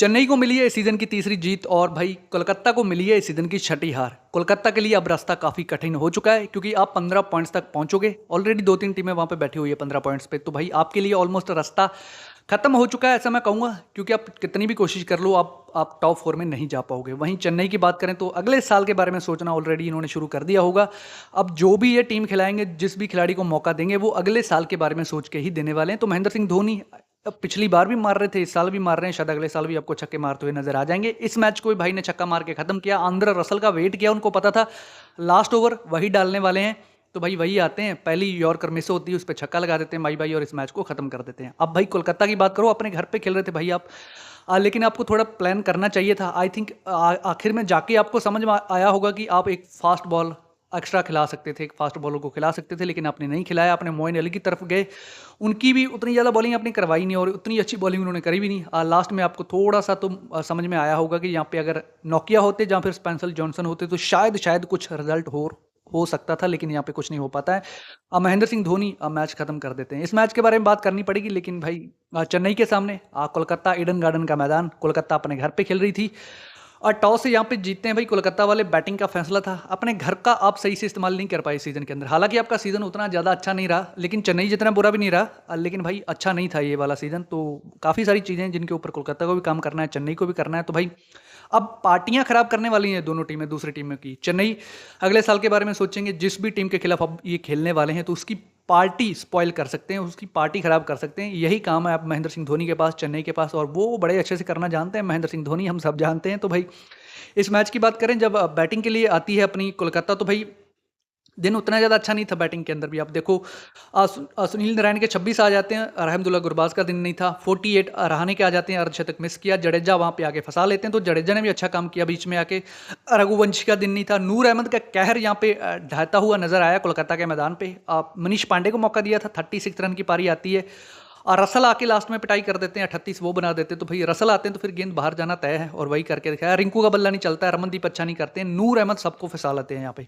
चेन्नई को मिली है इस सीज़न की तीसरी जीत और भाई कोलकाता को मिली है इस सीज़न की छठी हार। कोलकाता के लिए अब रास्ता काफ़ी कठिन हो चुका है क्योंकि आप 15 पॉइंट्स तक पहुंचोगे। ऑलरेडी 2-3 टीमें वहां पे बैठी हुई है 15 पॉइंट्स पे, तो भाई आपके लिए ऑलमोस्ट रास्ता खत्म हो चुका है ऐसा मैं कहूँगा, क्योंकि आप कितनी भी कोशिश कर लो आप टॉप 4 में नहीं जा पाओगे। वहीं चेन्नई की बात करें तो अगले साल के बारे में सोचना ऑलरेडी इन्होंने शुरू कर दिया होगा। अब जो भी ये टीम खिलाएंगे, जिस भी खिलाड़ी को मौका देंगे, वो अगले साल के बारे में सोच के ही देने वाले हैं। तो महेंद्र सिंह धोनी अब पिछली बार भी मार रहे थे, इस साल भी मार रहे हैं, शायद अगले साल भी आपको छक्के मारते हुए नजर आ जाएंगे। इस मैच को भी भाई ने छक्का मार के खत्म किया। आंद्रे रसल का वेट किया, उनको पता था लास्ट ओवर वही डालने वाले हैं, तो भाई वही आते हैं, पहली यॉर्कर मिस होती है उस पर छक्का लगा देते हैं माई भाई और इस मैच को खत्म कर देते हैं। अब भाई कोलकाता की बात करो, अपने घर पे खेल रहे थे भाई आप, लेकिन आपको थोड़ा प्लान करना चाहिए था। आई थिंक आखिर में जाके आपको समझ में आया होगा कि आप एक फास्ट बॉल एक्स्ट्रा खिला सकते थे, एक फास्ट बॉलर को खिला सकते थे, लेकिन आपने नहीं खिलाया। आपने मोइन अली की तरफ गए, उनकी भी उतनी ज़्यादा बॉलिंग आपने करवाई नहीं और उतनी अच्छी बॉलिंग उन्होंने करी भी नहीं। लास्ट में आपको थोड़ा सा तो समझ में आया होगा कि यहाँ पे अगर नोकिया होते जहाँ फिर स्पेंसर जॉनसन होते तो शायद कुछ रिजल्ट हो सकता था, लेकिन यहाँ पे कुछ नहीं हो पाता है। अब महेंद्र सिंह धोनी मैच खत्म कर देते हैं। इस मैच के बारे में बात करनी पड़ेगी, लेकिन भाई चेन्नई के सामने कोलकाता ईडन गार्डन का मैदान, कोलकाता अपने घर पे खेल रही थी और टॉस से यहाँ पे जीतते हैं भाई कोलकाता वाले। बैटिंग का फैसला था, अपने घर का आप सही से इस्तेमाल नहीं कर पाए सीजन के अंदर। हालांकि आपका सीजन उतना ज़्यादा अच्छा नहीं रहा, लेकिन चेन्नई जितना बुरा भी नहीं रहा, लेकिन भाई अच्छा नहीं था ये वाला सीजन। तो काफ़ी सारी चीज़ें जिनके ऊपर कोलकाता को भी काम करना है, चेन्नई को भी करना है। तो भाई अब पार्टियां खराब करने वाली हैं दोनों टीमें, दूसरी टीमों की। चेन्नई अगले साल के बारे में सोचेंगे, जिस भी टीम के खिलाफ अब ये खेलने वाले हैं तो उसकी पार्टी स्पॉइल कर सकते हैं, उसकी पार्टी खराब कर सकते हैं। यही काम है अब महेंद्र सिंह धोनी के पास, चेन्नई के पास, और वो बड़े अच्छे से करना जानते हैं। महेंद्र सिंह धोनी हम सब जानते हैं। तो भाई इस मैच की बात करें, जब बैटिंग के लिए आती है अपनी कोलकाता, तो भाई दिन उतना ज़्यादा अच्छा नहीं था बैटिंग के अंदर भी। आप देखो सुनील नारायण के 26 आ जाते हैं, रहमदुल्ला गुरबाज का दिन नहीं था। 48 रहाणे के आ जाते हैं, अर्धशतक मिस किया। जडेजा वहाँ पे आके फंसा लेते हैं, तो जडेजा ने भी अच्छा काम किया बीच में आके। रघुवंशी का दिन नहीं था। नूर अहमद का कहर यहाँ पे ढहता हुआ नजर आया कोलकाता के मैदान पे। मनीष पांडे को मौका दिया था, 36 रन की पारी आती है और रसल आके लास्ट में पिटाई कर देते हैं, 38 वो बना देते हैं। तो भाई रसल आते हैं तो फिर गेंद बाहर जाना तय है, और वही करके दिखाया। रिंकू का बल्ला नहीं चलता है, रमनदीप अच्छा नहीं करते हैं, नूर अहमद सबको फंसा लेते हैं यहाँ पे।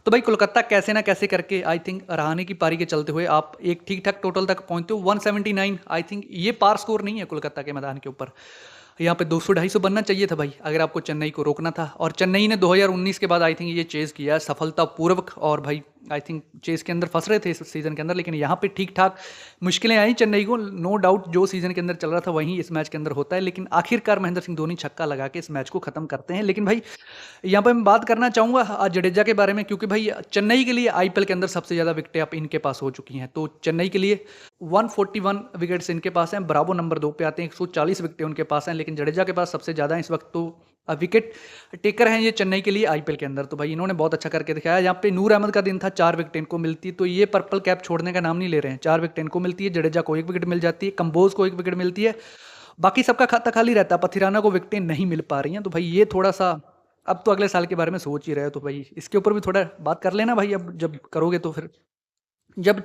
तो भाई कोलकाता कैसे ना कैसे करके, आई थिंक रहाणे की पारी के चलते हुए आप एक ठीक ठाक टोटल तक पहुंचते हो 179। आई थिंक ये पार स्कोर नहीं है कोलकाता के मैदान के ऊपर। यहाँ पे 200-250 बनना चाहिए था भाई, अगर आपको चेन्नई को रोकना था। और चेन्नई ने 2019 के बाद आई थिंक ये चेज़ किया सफलतापूर्वक, और भाई आई थिंक चेज़ के अंदर फंस रहे थे इस सीज़न के अंदर, लेकिन यहाँ पे ठीक ठाक मुश्किलें आई चेन्नई को। नो डाउट जो सीज़न के अंदर चल रहा था वहीं इस मैच के अंदर होता है, लेकिन आखिरकार महेंद्र सिंह धोनी छक्का लगा के इस मैच को खत्म करते हैं। लेकिन भाई यहाँ पे मैं बात करना चाहूँगा जडेजा के बारे में, क्योंकि भाई चेन्नई के लिए आईपीएल के अंदर सबसे ज़्यादा विकेटें अब इनके पास हो चुकी हैं। तो चेन्नई के लिए 141 विकेट्स इनके पास हैं, ब्रावो नंबर 2 पे आते हैं, 140 विकेटें उनके पास हैं। लेकिन जडेजा के पास सबसे ज़्यादा इस वक्त तो विकेट टेकर हैं ये चेन्नई के लिए आईपीएल के अंदर। तो भाई इन्होंने बहुत अच्छा करके दिखाया। यहाँ पे नूर अहमद का दिन था, 4 विकेट इनको मिलती है, तो ये पर्पल कैप छोड़ने का नाम नहीं ले रहे हैं। 4 विकेट इनको मिलती है, जडेजा को 1 विकेट मिल जाती है, कंबोज को 1 विकेट मिलती है, बाकी सबका खाता खाली रहता है। पथिराना को विकेटें नहीं मिल पा रही हैं। तो भाई ये थोड़ा सा, अब तो अगले साल के बारे में सोच ही रहे हो, तो भाई इसके ऊपर भी थोड़ा बात कर लेना भाई। अब जब करोगे तो फिर जब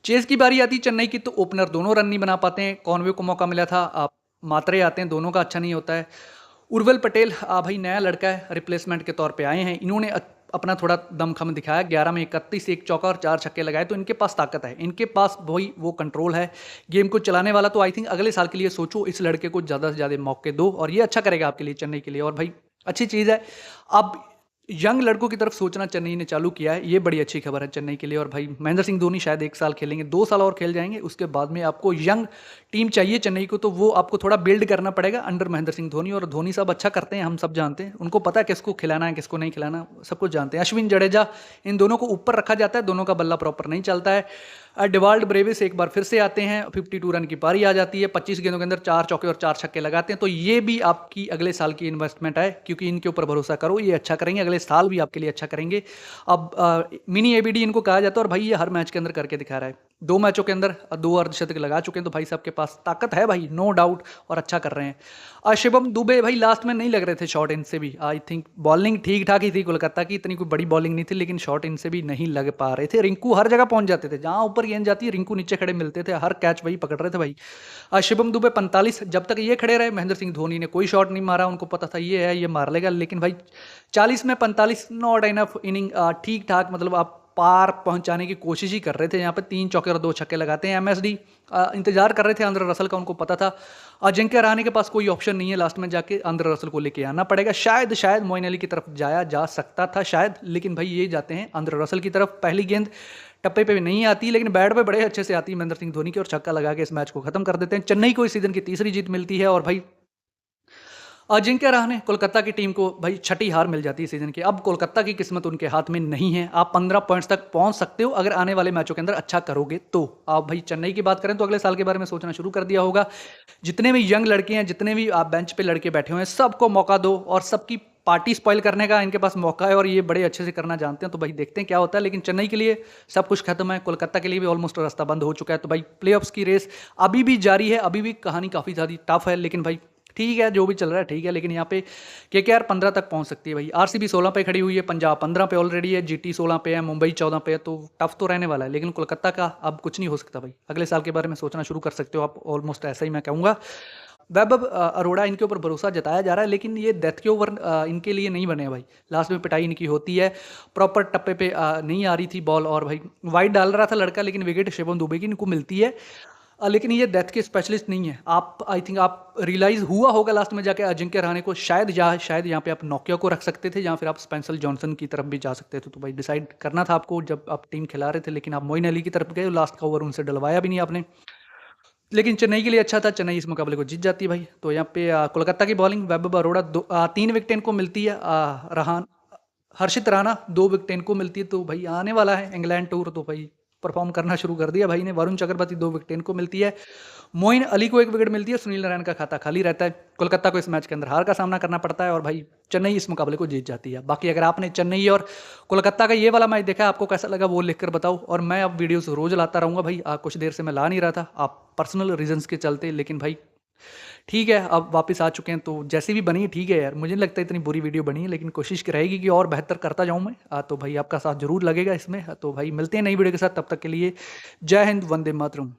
चेज की बारी आती है चेन्नई की, तो ओपनर दोनों रन नहीं बना पाते हैं। कॉनवे को मौका मिला था, आप मात्रे आते हैं, दोनों का अच्छा नहीं होता है। उर्वल पटेल भाई नया लड़का है, रिप्लेसमेंट के तौर पे आए हैं, इन्होंने अपना थोड़ा दमखम दिखाया। 11 में 31, 1 चौका और 4 छक्के लगाए, तो इनके पास ताकत है, इनके पास वही वो कंट्रोल है गेम को चलाने वाला। तो आई थिंक अगले साल के लिए सोचो, इस लड़के को ज़्यादा से ज़्यादा मौके दो, और ये अच्छा करेगा आपके लिए, चेन्नई के लिए। और भाई अच्छी चीज़ है, अब यंग लड़कों की तरफ सोचना चेन्नई ने चालू किया है, ये बड़ी अच्छी खबर है चेन्नई के लिए। और भाई महेंद्र सिंह धोनी शायद 1 साल खेलेंगे, 2 साल और खेल जाएंगे, उसके बाद में आपको यंग टीम चाहिए चेन्नई को, तो वो आपको थोड़ा बिल्ड करना पड़ेगा अंडर महेंद्र सिंह धोनी। और धोनी साहब अच्छा करते हैं, हम सब जानते हैं, उनको पता है किसको खिलाना है किसको नहीं खिलाना, सब कुछ जानते हैं। अश्विन जडेजा इन दोनों को ऊपर रखा जाता है, दोनों का बल्ला प्रॉपर नहीं चलता है। डिवाल्ड ब्रेविस एक बार फिर से आते हैं, 52 रन की पारी आ जाती है, 25 गेंदों के अंदर 4 चौके और 4 छक्के लगाते हैं। तो ये भी आपकी अगले साल की इन्वेस्टमेंट है, क्योंकि इनके ऊपर भरोसा करो, ये अच्छा करेंगे, अगले साल भी आपके लिए अच्छा करेंगे। अब मिनी एबीडी इनको कहा जाता है, और भाई ये हर मैच के अंदर करके दिखा रहा है। 2 मैचों के अंदर 2 अर्धशतक लगा चुके हैं, तो भाई साहब के पास ताकत है भाई, नो डाउट, और अच्छा कर रहे हैं। शिवम दुबे भाई लास्ट में नहीं लग रहे थे शॉट इनसे भी, आई थिंक बॉलिंग ठीक ठाक ही थी कोलकाता की, इतनी कोई बड़ी बॉलिंग नहीं थी, लेकिन शॉट इनसे भी नहीं लग पा रहे थे। रिंकू हर जगह पहुंच जाते थे, जहां ऊपर गेंद जाती है रिंकू नीचे खड़े मिलते थे, हर कैच वही पकड़ रहे थे भाई। शिवम दुबे 45, जब तक ये खड़े रहे महेंद्र सिंह धोनी ने कोई शॉट नहीं मारा, उनको पता था ये है ये मार लेगा। लेकिन भाई 40 में 45 नॉट इनफ इनिंग, ठीक ठाक, मतलब आप पार पहुंचाने की कोशिश ही कर रहे थे। यहाँ पे 3 चौके और 2 छक्के लगाते हैं एमएसडी। इंतजार कर रहे थे आंद्रे रसल का, उनको पता था अजिंक्य रहाणे के पास कोई ऑप्शन नहीं है, लास्ट में जाके आंद्रे रसल को लेके आना पड़ेगा। शायद मोइन अली की तरफ जाया जा सकता था शायद, लेकिन भाई ये जाते हैं आंद्रे रसल की तरफ। पहली गेंद टप्पे पे भी नहीं आती, लेकिन बैट पे बड़े अच्छे से आती है महेंद्र सिंह धोनी की, और छक्का लगा के इस मैच को खत्म कर देते हैं। चेन्नई को इस सीजन की तीसरी जीत मिलती है, और भाई अजिंक्य रहाणे कोलकाता की टीम को भाई छठी हार मिल जाती है सीजन की। अब कोलकाता की किस्मत उनके हाथ में नहीं है। आप 15 पॉइंट्स तक पहुंच सकते हो अगर आने वाले मैचों के अंदर अच्छा करोगे तो। आप भाई चेन्नई की बात करें तो अगले साल के बारे में सोचना शुरू कर दिया होगा। जितने भी यंग लड़के हैं, जितने भी आप बेंच पे लड़के बैठे हुए हैं, सबको मौका दो और सबकी पार्टी स्पॉइल करने का इनके पास मौका है, और ये बड़े अच्छे से करना जानते हैं। तो भाई देखते हैं क्या होता है, लेकिन चेन्नई के लिए सब कुछ खत्म है, कोलकाता के लिए भी ऑलमोस्ट रास्ता बंद हो चुका है। तो भाई प्लेऑफ्स की रेस अभी भी जारी है, अभी भी कहानी काफ़ी ज़्यादा टफ है, लेकिन भाई ठीक है, जो भी चल रहा है ठीक है। लेकिन यहाँ पे केकेआर 15 तक पहुंच सकती है भाई। आरसीबी 16 पे खड़ी हुई है, पंजाब 15 पे ऑलरेडी है, जीटी 16 पे है, मुंबई 14 पे है, तो टफ तो रहने वाला है। लेकिन कोलकाता का अब कुछ नहीं हो सकता भाई। अगले साल के बारे में सोचना शुरू कर सकते हो आप, ऑलमोस्ट ऐसा ही मैं कहूँगा। वैभव अरोड़ा इनके ऊपर भरोसा जताया जा रहा है, लेकिन ये डेथ के ओवर इनके लिए नहीं बने भाई। लास्ट में पिटाई इनकी होती है, प्रॉपर टप्पे पे नहीं आ रही थी बॉल, और भाई वाइड डाल रहा था लड़का, लेकिन विकेट शिवम दुबे की इनको मिलती है। लेकिन ये डेथ के स्पेशलिस्ट नहीं है। आप आई थिंक आप रियलाइज़ हुआ होगा लास्ट में जाके अजिंक्य रहाणे को, शायद यहाँ पे आप नोकिया को रख सकते थे, या फिर आप स्पेंसर जॉनसन की तरफ भी जा सकते थे। तो भाई डिसाइड करना था आपको जब आप टीम खिला रहे थे, लेकिन आप मोइन अली की तरफ गए, लास्ट का ओवर उनसे डलवाया भी नहीं आपने। लेकिन चेन्नई के लिए अच्छा था, चेन्नई इस मुकाबले को जीत जाती है भाई। तो यहाँ पे कोलकाता की बॉलिंग, वैभव अरोड़ा 3 विकेट इनको मिलती है, रहान हर्षित राणा 2 विकेट इनको मिलती है। तो भाई आने वाला है इंग्लैंड टूर, तो भाई परफॉर्म करना शुरू कर दिया भाई ने। वरुण चक्रवर्ती 2 विकेट इनको मिलती है, मोइन अली को 1 विकेट मिलती है, सुनील नारायण का खाता खाली रहता है। कोलकाता को इस मैच के अंदर हार का सामना करना पड़ता है, और भाई चेन्नई इस मुकाबले को जीत जाती है। बाकी अगर आपने चेन्नई और कोलकाता का ये वाला मैच देखा, आपको कैसा लगा वो लिखकर बताओ। और मैं अब वीडियोस रोज लाता रहूँगा भाई। कुछ देर से मैं ला नहीं रहा था, आप पर्सनल रीजंस के चलते, लेकिन भाई ठीक है, अब वापस आ चुके हैं, तो जैसे भी बनी ठीक है यार। मुझे नहीं लगता इतनी बुरी वीडियो बनी है, लेकिन कोशिश रहेगी कि और बेहतर करता जाऊँ मैं। तो भाई आपका साथ जरूर लगेगा इसमें। तो भाई मिलते हैं नई वीडियो के साथ, तब तक के लिए जय हिंद, वंदे मातरम।